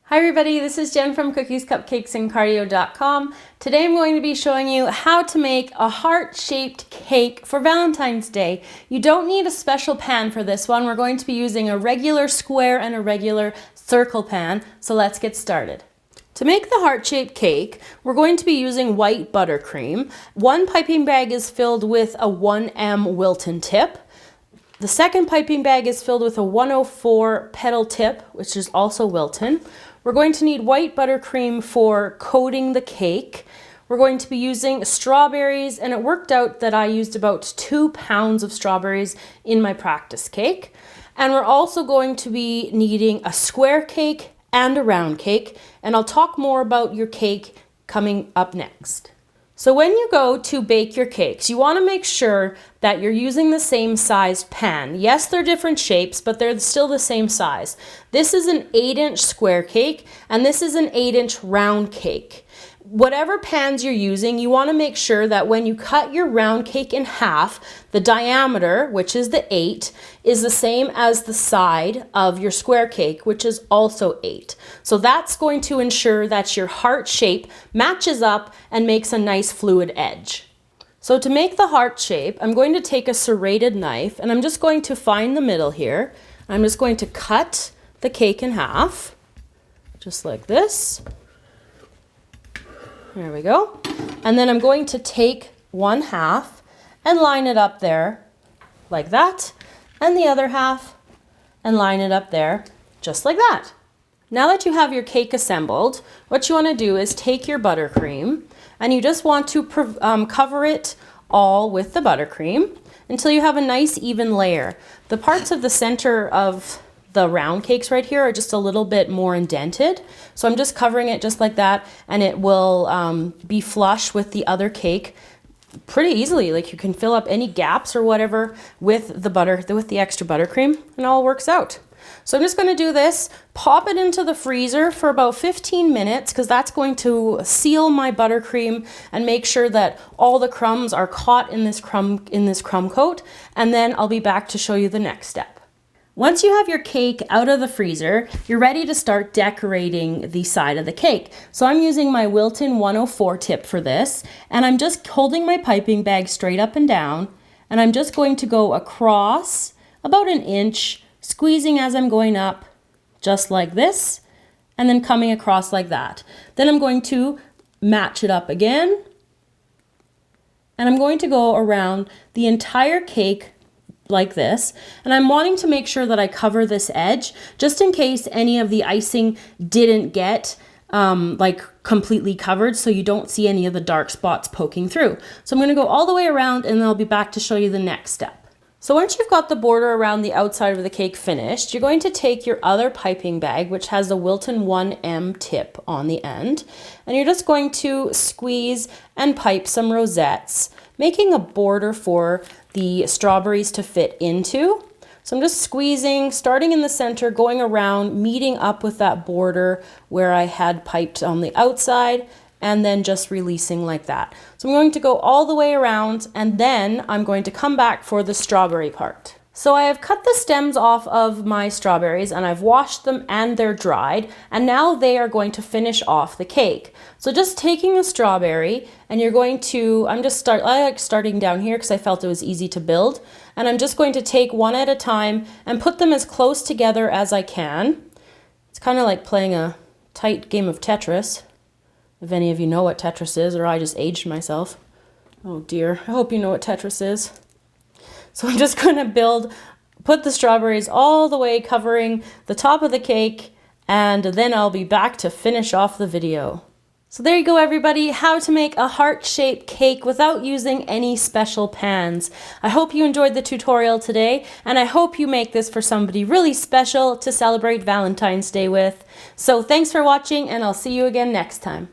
Hi everybody, this is Jen from Cookies, Cupcakes, and Cardio.com. Today I'm going to be showing you how to make a heart-shaped cake for Valentine's Day. You don't need a special pan for this one. We're going to be using a regular square and a regular circle pan, so let's get started. To make the heart-shaped cake, we're going to be using white buttercream. One piping bag is filled with a 1M Wilton tip. The second piping bag is filled with a 104 petal tip, which is also Wilton. We're going to need white buttercream for coating the cake. We're going to be using strawberries, and it worked out that I used about 2 pounds of strawberries in my practice cake. And we're also going to be needing a square cake and a round cake, and I'll talk more about your cake coming up next. So when you go to bake your cakes, you want to make sure that you're using the same sized pan. Yes, they're different shapes, but they're still the same size. This is an 8-inch square cake, and this is an 8-inch round cake. Whatever pans you're using, you want to make sure that when you cut your round cake in half, the diameter, which is the 8, is the same as the side of your square cake, which is also 8. So that's going to ensure that your heart shape matches up and makes a nice fluid edge. So to make the heart shape, I'm going to take a serrated knife, and I'm just going to find the middle here. I'm just going to cut the cake in half, just like this. There we go. And then I'm going to take one half and line it up there like that, and the other half and line it up there just like that. Now that you have your cake assembled, what you want to do is take your buttercream, and you just want to cover it all with the buttercream until you have a nice even layer. The parts of the center of the round cakes right here are just a little bit more indented. So I'm just covering it just like that, and it will be flush with the other cake pretty easily. Like, you can fill up any gaps or whatever with the extra buttercream, and it all works out. So I'm just going to do this, pop it into the freezer for about 15 minutes, because that's going to seal my buttercream and make sure that all the crumbs are caught in this crumb coat, and then I'll be back to show you the next step. Once you have your cake out of the freezer, you're ready to start decorating the side of the cake. So I'm using my Wilton 104 tip for this, and I'm just holding my piping bag straight up and down, and I'm just going to go across about 1 inch, squeezing as I'm going up, just like this, and then coming across like that. Then I'm going to match it up again, and I'm going to go around the entire cake like this, and I'm wanting to make sure that I cover this edge just in case any of the icing didn't get like completely covered, so you don't see any of the dark spots poking through. So I'm going to go all the way around, and then I'll be back to show you the next step. So once you've got the border around the outside of the cake finished, you're going to take your other piping bag, which has the Wilton 1M tip on the end, and you're just going to squeeze and pipe some rosettes, making a border for the strawberries to fit into. So I'm just squeezing, starting in the center, going around, meeting up with that border where I had piped on the outside, and then just releasing like that. So I'm going to go all the way around, and then I'm going to come back for the strawberry part. So I have cut the stems off of my strawberries, and I've washed them and they're dried, and now they are going to finish off the cake. So just taking a strawberry, and you're going to, I like starting down here because I felt it was easy to build, and I'm just going to take one at a time and put them as close together as I can. It's kind of like playing a tight game of Tetris, if any of you know what Tetris is, or I just aged myself. Oh dear, I hope you know what Tetris is. So I'm just going to put the strawberries all the way covering the top of the cake, and then I'll be back to finish off the video. So there you go, everybody, how to make a heart-shaped cake without using any special pans. I hope you enjoyed the tutorial today, and I hope you make this for somebody really special to celebrate Valentine's Day with. So thanks for watching, and I'll see you again next time.